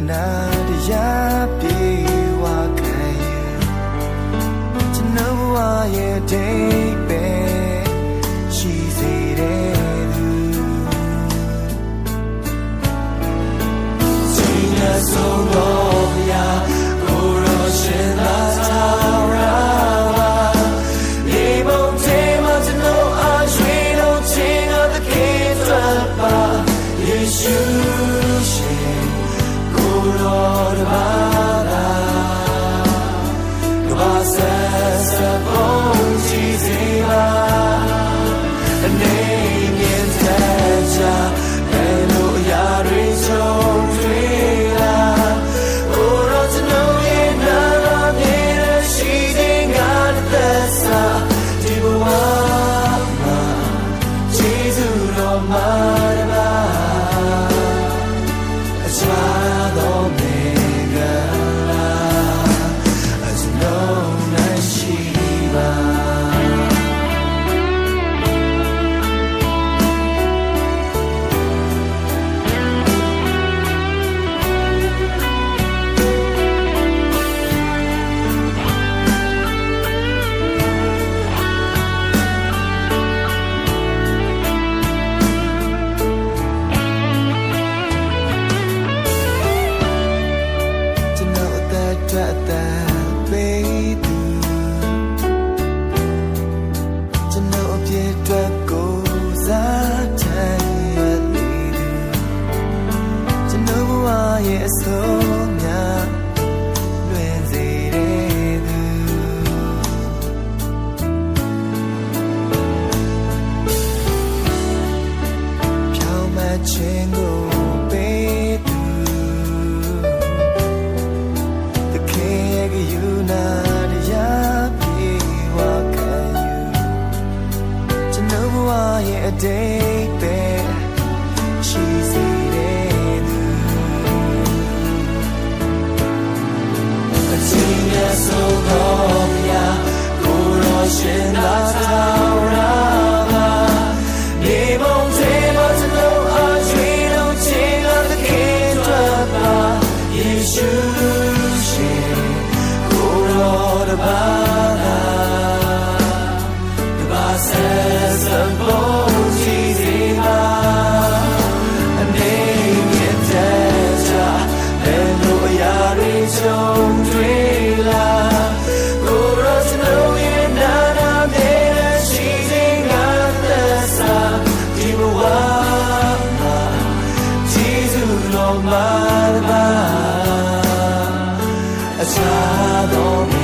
နာတရားပြေဝခံယူကျွန်တော်ဘဝရဲ့ဒိတ်ပဲရှိစေတဲ့သူချိန်နဲ့ဆုံးတော့ဗျာကိုရောရှင်သာသာရာဒီမုန်တေမကျွန်တော်အရွှေလုံးချင်းအသကေထွက်ပါယေရှုရှင်ကိုရောတပါလာကဘာဆက်စပုံကြည့်စေပါအနေမြင်တဲ့ချာဘယ်လိုအရာတွေဆုံးတွေ့လာကိုရောကျွန်တော်ရဲ့နာမည်နဲ့ရှိတဲ့ငါတဲ့သက်စာဒီဘဝမှာဂျေဇုတော်မှာရဲ့ဆုံးများလွင်စေတဲ့သူဖြောင်းမခြင်းကိုပေးသူတခေကယူနာတရားပြေဝခံယူကျွန်တော်ဘဝရဲ့အတိတ်ပဲရှိစေso long ya kuro shin la ta ra ma ni mong te ma no a jwi no ching of the king twa pa yeshu shin kuro da ba la the ba says a boy jesus ma a name it ta hello ya ri chong twi Mother, a child on